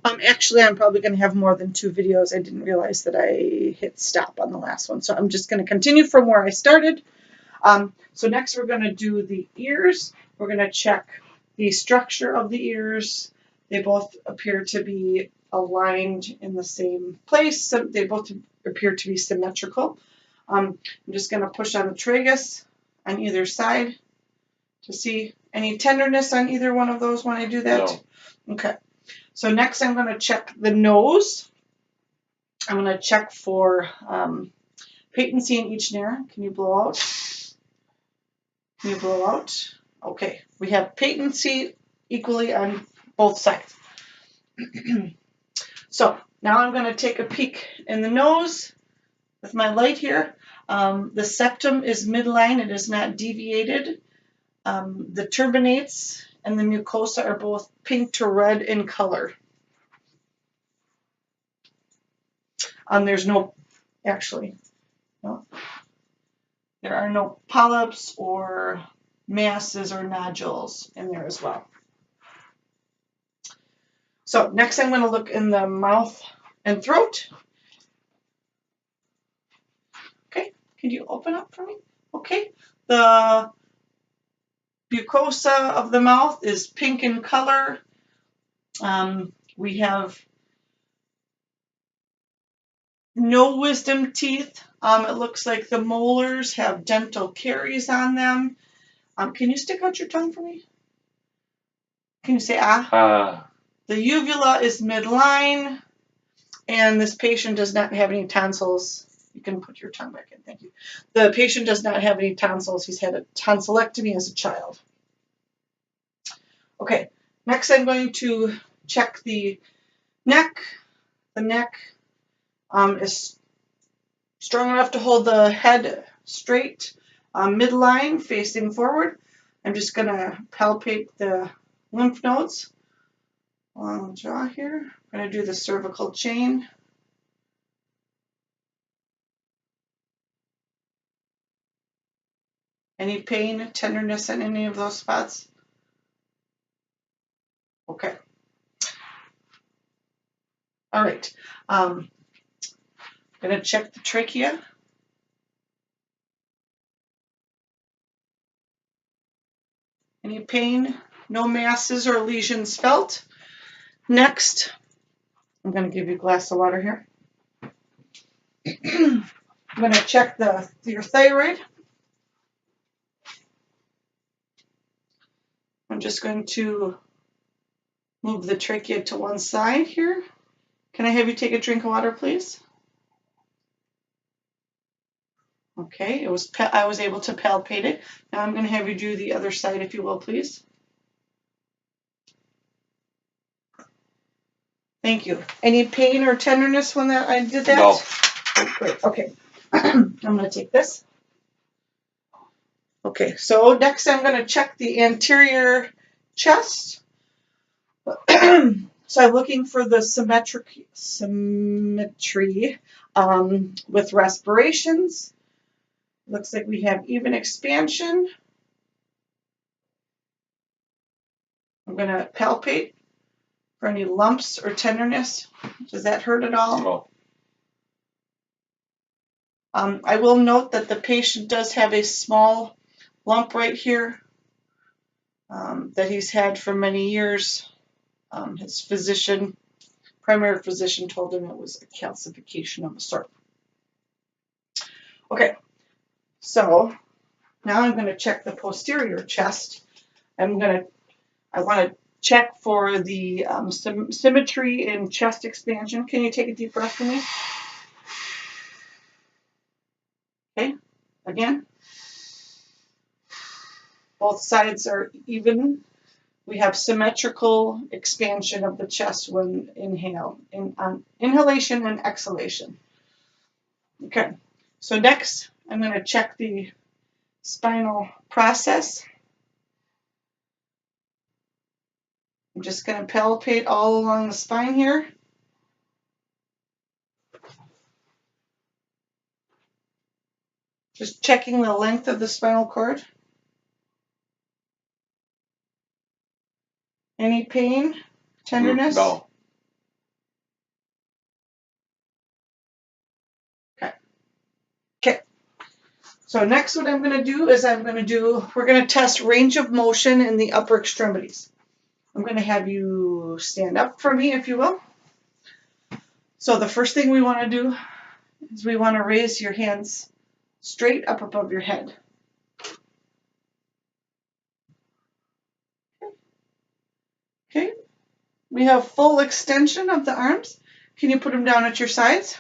Actually, I'm probably going to have more than 2 videos. I didn't realize that I hit stop on the last one. So I'm just going to continue from where I started. So next we're going to do the ears. We're going to check the structure of the ears. They both appear to be aligned in the same place. So they both appear to be symmetrical. I'm just going to push on the tragus on either side to see any tenderness on either one of those when I do that. No. Okay. So next I'm going to check the nose. I'm going to check for patency in each nair. Can you blow out? Can you blow out? Okay. We have patency equally on both sides. So now I'm going to take a peek in the nose with my light here. The septum is midline. It is not deviated. The turbinates and the mucosa are both pink to red in color. There's no, actually, no, there are no polyps or masses or nodules in there as well. So next I'm going to look in the mouth and throat. Okay, can you open up for me? Okay, the mucosa of the mouth is pink in color. We have no wisdom teeth. It looks like the molars have dental caries on them. Can you stick out your tongue for me? Can you say ah? The uvula is midline, and this patient does not have any tonsils. You can put your tongue back in, thank you. The patient does not have any tonsils. He's had a tonsillectomy as a child. Okay, next I'm going to check the neck. The neck is strong enough to hold the head straight, midline, facing forward. I'm just going to palpate the lymph nodes along the jaw here. I'm going to do the cervical chain. Any pain, tenderness in any of those spots? Okay. All right. I'm going to check the trachea. Any pain? No masses or lesions felt. Next, I'm going to give you a glass of water here. I'm going to check your thyroid. I'm just going to move the trachea to one side here. Can I have you take a drink of water, please? Okay, I was able to palpate it. Now I'm going to have you do the other side, if you will, please. Thank you. Any pain or tenderness when I did that? No. Oh, great. Okay. I'm going to take this. Okay, so next I'm going to check the anterior chest. So I'm looking for the symmetry with respirations. Looks like we have even expansion. I'm going to palpate for any lumps or tenderness. Does that hurt at all? No. I will note that the patient does have a small lump right here that he's had for many years. His primary physician told him it was a calcification of a sort. Okay, so now I'm going to check the posterior chest. I want to check for the symmetry in chest expansion. Can you take a deep breath for me? Okay, again. Both sides are even. We have symmetrical expansion of the chest when inhalation and exhalation. Okay, so next I'm going to check the spinal process. I'm just going to palpate all along the spine here. Just checking the length of the spinal cord. Any pain, tenderness? No. So next what I'm going to do is we're going to test range of motion in the upper extremities. I'm going to have you stand up for me, if you will. So the first thing we want to do is we want to raise your hands straight up above your head. Okay. We have full extension of the arms. Can you put them down at your sides?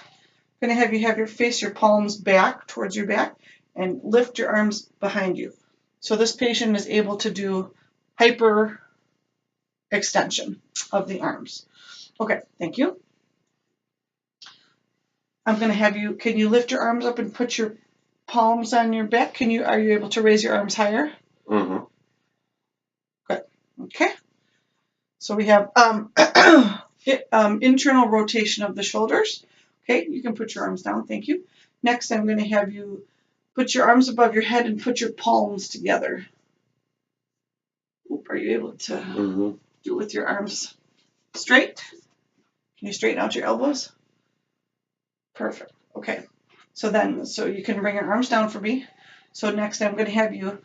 I'm going to have you have your palms back towards your back and lift your arms behind you. So this patient is able to do hyper extension of the arms. Okay, thank you. I'm going to have you, can you lift your arms up and put your palms on your back? Are you able to raise your arms higher? Mm-hmm. Good. Okay. So we have internal rotation of the shoulders. Okay, you can put your arms down. Thank you. Next, I'm going to have you put your arms above your head and put your palms together. Are you able to do it with your arms straight? Can you straighten out your elbows? Perfect. Okay. So you can bring your arms down for me. So next, I'm going to have you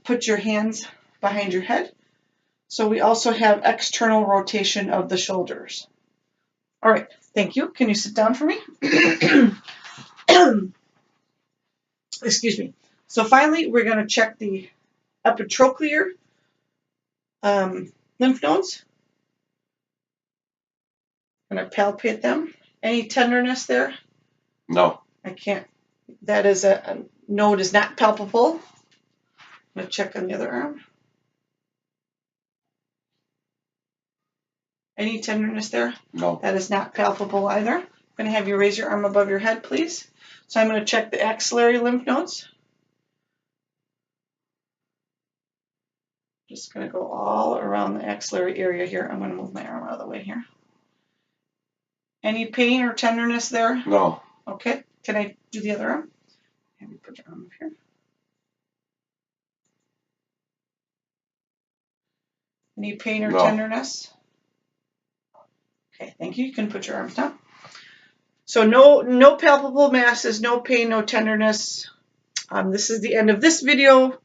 put your hands behind your head. So we also have external rotation of the shoulders. All right. Thank you. Can you sit down for me? Excuse me. So finally, we're going to check the epitrochlear lymph nodes. I'm going to palpate them. Any tenderness there? No. I can't. That is a node is not palpable. I'm going to check on the other arm. Any tenderness there? No. That is not palpable either. I'm going to have you raise your arm above your head, please. So I'm going to check the axillary lymph nodes. Just going to go all around the axillary area here. I'm going to move my arm out of the way here. Any pain or tenderness there? No. Okay. Can I do the other arm? Have you put your arm up here. Any pain or tenderness? Okay, thank you. You can put your arms down. So no palpable masses, no pain, no tenderness. This is the end of this video.